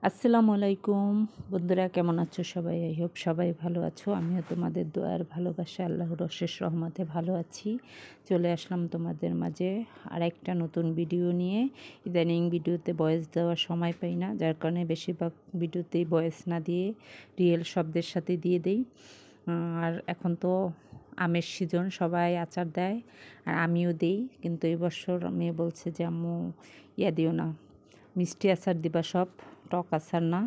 আসসালামু আলাইকুম বন্ধুরা, কেমন আছো সবাই? আই হোপ সবাই ভালো আছো। আমিও তোমাদের দোয়ার ভালোবাসা আল্লাহর অশেষ রহমতে ভালো আছি। চলে আসলাম তোমাদের মাঝে আর একটা নতুন ভিডিও নিয়ে। ইদানিং ভিডিওতে ভয়েস দেওয়ার সময় পাই না, যার কারণে বেশিরভাগ ভিডিওতেই ভয়েস না দিয়ে রিয়েল শব্দের সাথে দিয়ে দেই। আর এখন তো আমের সিজন, সবাই আচার দেয় আর আমিও দিই, কিন্তু এবছর মেয়ে বলছে যে আম্মু দিও না, মিষ্টি আচার দিবা সব, টক আচার না।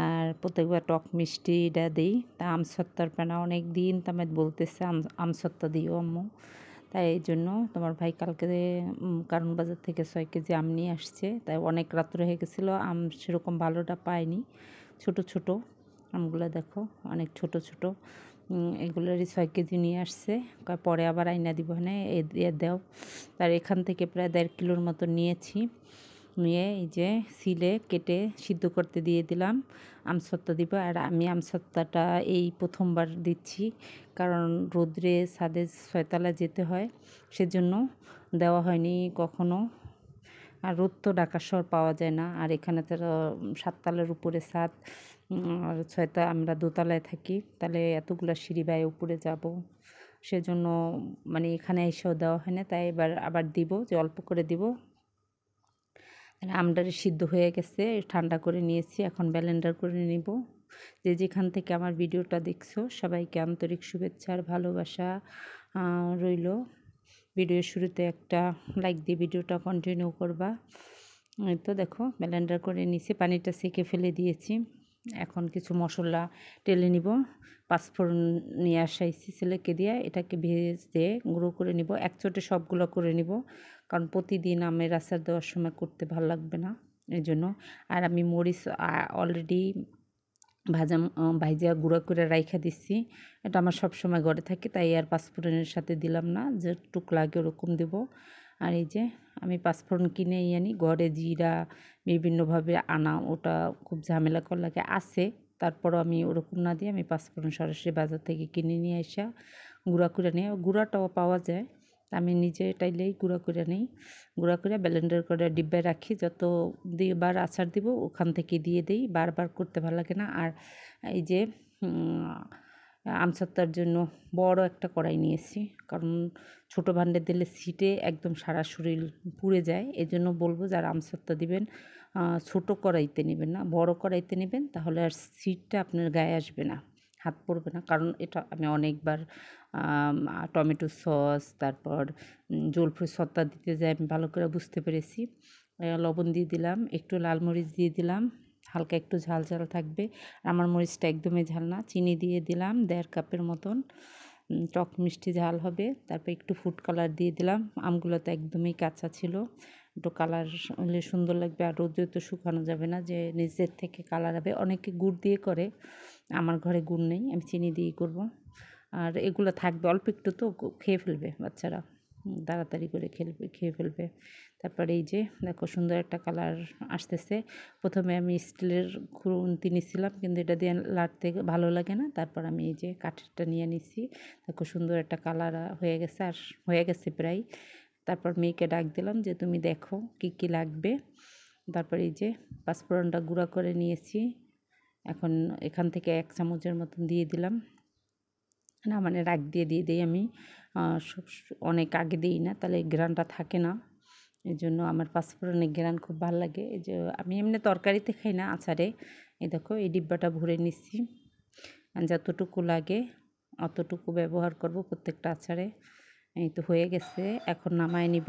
আর প্রত্যেকবার টক মিষ্টিটা দিই। তা আমসত্ত্বর পানা অনেক দিন তামেদ বলতেছে আমসত্ত্ব দিও আম্মু। তাই এই জন্য তোমার ভাই কালকে কারণ বাজার থেকে 6 কেজি আম নিয়ে আসছে। তাই অনেক রাত্র হয়ে গেছিলো, আম সেরকম ভালোটা পাইনি। ছোট ছোট আমগুলো দেখো, অনেক ছোট ছোট। এগুলোরই 6 কেজি নিয়ে আসছে। পরে আবার আইনা দিব, হ্যাঁ এ দেও। তার এখান থেকে প্রায় 1.5 কিলোর মতো নিয়েছি। নিয়ে এই যে সিলে কেটে সিদ্ধ করতে দিয়ে দিলাম। আমসত্ত্ব দিব। আর আমি আমসত্ত্বটা এই প্রথমবার দিচ্ছি, কারণ রোদ্রে ছাদে 6 তলা যেতে হয়, সেজন্য দেওয়া হয়নি কখনো। আর রোদ তো ঢাকা শহর পাওয়া যায় না, আর এখানে তো 7 তলার উপরে ছাদ। আর 6টা আমরা দোতলায় থাকি, তাহলে এতগুলো সিঁড়ি বায়ে উপরে যাব, সেজন্য মানে এখানে এসেও দেওয়া হয় না। তাই এবার আবার দিব, যে অল্প করে দিব। আমডারে সিদ্ধ হয়ে গেছে, ঠান্ডা করে নিয়েছি, এখন ব্লেন্ডার করে নিব। যে যেখান থেকে আমার ভিডিওটা দেখছো সবাইকে আন্তরিক শুভেচ্ছা আর ভালোবাসা রইল। ভিডিওর শুরুতে একটা লাইক দিয়ে ভিডিওটা কন্টিনিউ করবা। এই তো দেখো ব্লেন্ডার করে নিয়েছি, পানিটা সেকে ফেলে দিয়েছি। এখন কিছু মশলা টেলে নিব। পাঁচফোড়ন নিয়ে আসাইছি ছেলেকে দিয়ে, এটাকে ভেজে গুঁড়ো করে নিব। একচোটে সবগুলো করে নিব, কারণ প্রতিদিন আমের আচার দেওয়ার সময় করতে ভালো লাগবে না, এই জন্য। আর আমি মরিচ অলরেডি ভাইজা গুঁড়া করে রাইখা দিচ্ছি। এটা আমার সবসময় ঘরে থাকে, তাই আর পাঁচফোড়নের সাথে দিলাম না, যে টুক লাগে ওরকম দেব। আর এই যে আমি পাঁচফোড়ন কিনেই আনি, ঘরে জিরা বিভিন্নভাবে আনা, ওটা খুব ঝামেলা কর লাগে আছে। তারপরও আমি ওরকম না দিয়ে আমি পাঁচফোড়ন সরাসরি বাজার থেকে কিনে নিয়ে আসা গুঁড়া করে নিয়ে, গুঁড়াটাও পাওয়া যায়, আমি নিজে টাইলেই গুঁড়া করে নিই। গুঁড়া করে ব্লেন্ডার করে ডিব্বায় রাখি, যত বার আচার দিব ওখান থেকে দিয়ে দিই, বারবার করতে ভালো লাগে না। আর এই যে আমসত্ত্বর জন্য বড় একটা কড়াই নিয়েছি, কারণ ছোটো ভাণ্ডে দিলে ছিটে একদম সারা শরীর পুড়ে যায়। এজন্য বলবো যারা আমসত্ত্ব দিবেন ছোটো কড়াইতে নেবেন না, বড় কড়াইতে নেবেন, তাহলে আর ছিটটা আপনার গায়ে আসবে না, হাত পড়বে না। কারণ এটা আমি অনেকবার টমেটো সস, তারপর জলফুই সত্তা দিতে যাই, আমি ভালো করে বুঝতে পেরেছি। লবণ দিয়ে দিলাম, একটু লাল মরিচ দিয়ে দিলাম, হালকা একটু ঝাল ঝাল থাকবে। আমার মরিচটা একদমই ঝাল না। চিনি দিয়ে দিলাম 1.5 কাপের মতন, টক মিষ্টি ঝাল হবে। তারপর একটু ফুড কালার দিয়ে দিলাম, আমগুলো তো একদমই কাঁচা ছিল, একটু কালার হলে সুন্দর লাগবে। আর রোদে তো শুকানো যাবে না, যে নিচের থেকে কালার হবে। অনেকে গুড় দিয়ে করে, আমার ঘরে গুড় নেই, আমি চিনি দিয়েই করব। আর এগুলো থাকবে অল্প একটু, তো খেয়ে ফেলবে বাচ্চারা, তাড়াতাড়ি করে খেয়ে ফেলবে। তারপরে এই যে দেখো সুন্দর একটা কালার আসতেছে। প্রথমে আমি স্টিলের খুন্তি নিয়েছিলাম, কিন্তু এটা দিয়ে লাড়তে ভালো লাগে না। তারপর আমি এই যে কাঠেরটা নিয়ে নিছি। দেখো সুন্দর একটা কালার হয়ে গেছে, আর হয়ে গেছে প্রায়। তারপর মেয়েকে ডাক দিলাম যে তুমি দেখো কি কি লাগবে। তারপর এই যে পাঁচফোড়নটা গুঁড়া করে নিয়েছি, এখন এখান থেকে 1 চামচের মতন দিয়ে দিলাম। না মানে রাগ দিয়ে দিই আমি, অনেক আগে দিই না, তাহলে ঘ্রাণটা থাকে না। এই জন্য আমার পাঁচফোড়নের ঘ্রাণ খুব ভালো লাগে। এই যে আমি এমনি তরকারিতে খাই না, আচারে। এই দেখো এই ডিব্বাটা ভরে নিচ্ছি, যতটুকু লাগে অতটুকু ব্যবহার করব প্রত্যেকটা আচারে। এই তো হয়ে গেছে, এখন নামায় নিব।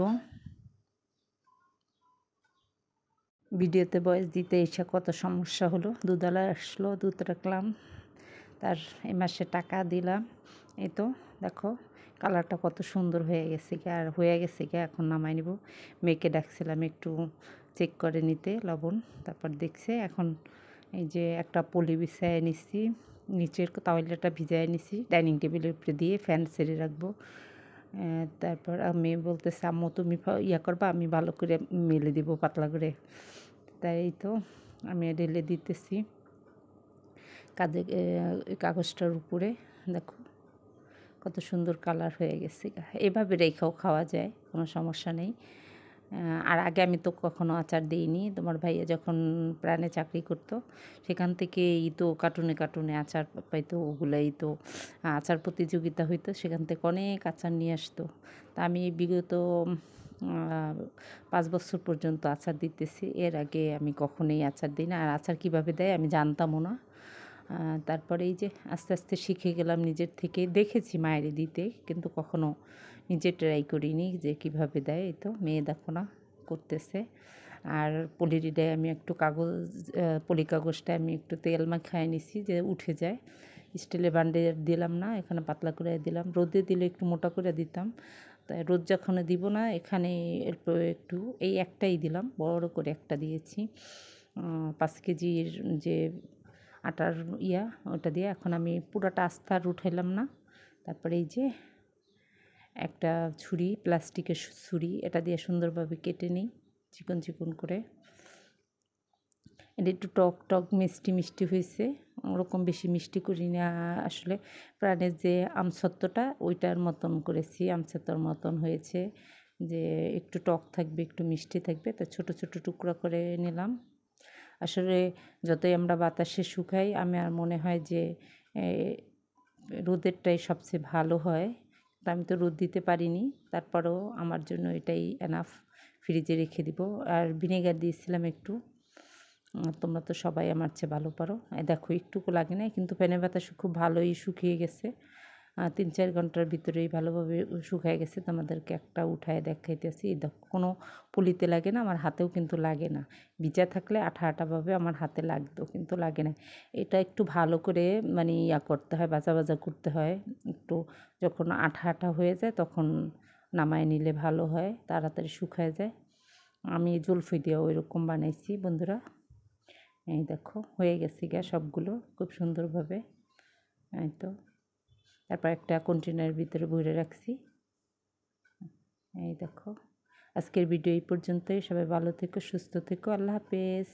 ভিডিওতে ভয়েস দিতে এসে কত সমস্যা হলো। দুধওয়ালা আসলো, দুধ রাখলাম, তার এই মাসে টাকা দিলাম। এই তো দেখো কালারটা কত সুন্দর হয়ে গেছে কি, আর হয়ে গেছে কি। এখন নামাই নিব। মেয়েকে ডাকছিলাম একটু চেক করে নিতে লবণ, তারপর দেখছে। এখন এই যে একটা পলি বিছায় নিচ্ছি, নিচের তাওয়ালটা ভিজায় নিছি, ডাইনিং টেবিলের উপরে দিয়ে ফ্যান ছেড়ে রাখবো। তারপর আমি বলতেছে আম্মু তুমি করবা, আমি ভালো করে মেলে দিব পাতলা করে। তাই তো আমি ঢেলে দিতেছি কাগজটার উপরে। দেখো কত সুন্দর কালার হয়ে গেছে। এভাবে রেখেও খাওয়া যায়, কোনো সমস্যা নেই। আর আগে আমি তো কখনো আচার দিইনি। তোমার ভাইয়া যখন প্রাণে চাকরি করতো সেখান থেকেই তো কার্টুনে কার্টুনে আচার পাইতো, ওগুলাই তো আচার প্রতিযোগিতা হইতো, সেখান থেকে অনেক আচার নিয়ে আসতো। তা আমি বিগত 5 বছর পর্যন্ত আচার দিতেছি। এর আগে আমি কখনোই আচার দিই না। আর আচার কীভাবে দেয় আমি জানতামও না। তারপরে এই যে আস্তে আস্তে শিখে গেলাম নিজের থেকে। দেখেছি মায়েরে দিতে, কিন্তু কখনো নিজে ট্রাই করিনি যে কীভাবে দেয়। এই তো মেয়ে দেখো না করতেছে। আর পলিরিডায় আমি একটু কাগজ, পলি কাগজটা আমি একটু তেল মাখায় নিছি যে উঠে যায়। স্টিলের বান্ডে দিলাম না, এখানে পাতলা করে দিলাম। রোদে দিলে একটু মোটা করে দিতাম। তাই রোদ যখন দিব না এখানে এরপর একটু এই একটাই দিলাম, বড় করে একটা দিয়েছি। 5 কেজির যে আটার ওটা দিয়ে এখন আমি পুরাটা আস্তে আর উঠাইলাম না। তারপরে এই যে একটা ছুরি, প্লাস্টিকের ছুরি, এটা দিয়ে সুন্দরভাবে কেটে নিই চিকন চিকন করে। এটা একটু টক টক মিষ্টি মিষ্টি হয়েছে, ওরকম বেশি মিষ্টি করি না আসলে। প্রাণের যে আমসত্ত্বটা ওইটার মতন করেছি, আমসত্ত্বর মতন হয়েছে, যে একটু টক থাকবে একটু মিষ্টি থাকবে। তা ছোট ছোট টুকরা করে নিলাম। আসলে যতই আমরা বাতাসে শুকাই আমার মনে হয় যে রোদেরটাই সবচেয়ে ভালো হয়। তা আমি তো রোদ দিতে পারিনি, তারপরেও আমার জন্য এটাই এনাফ। ফ্রিজে রেখে দিব। আর ভিনেগার দিয়েছিলাম একটু। তোমরা তো সবাই আমার চেয়ে ভালো পারো। দেখো একটুকু লাগে নাই, কিন্তু ফ্যানের বাতাসে খুব ভালোই শুকিয়ে গেছে। 3-4 ঘন্টার ভিতরেই ভালোভাবে শুকায় গেছে। তোমাদেরকে একটা উঠায় দেখাইতেছি। এই দেখো কোনো পুলিতে লাগে না, আমার হাতেও কিন্তু লাগে না। ভিজা থাকলে আঠা আঠাভাবে আমার হাতে লাগতো, কিন্তু লাগে না। এটা একটু ভালো করে মানে করতে হয়, ভাজা ভাজা করতে হয়। একটু যখন আঠা আঠা হয়ে যায় তখন নামায় নিলে ভালো হয়, তাড়াতাড়ি শুকায় যায়। আমি জলফই দিয়ে ওইরকম বানাইছি বন্ধুরা। এই দেখো হয়ে গেছে গিয়া সবগুলো খুব সুন্দরভাবে। এই তো তারপর একটা কন্টেনারের ভিতরে ভরে রাখছি। এই দেখো আজকের ভিডিও এই পর্যন্তই। সবাই ভালো থেকো, সুস্থ থেকো। আল্লাহ হাফেজ।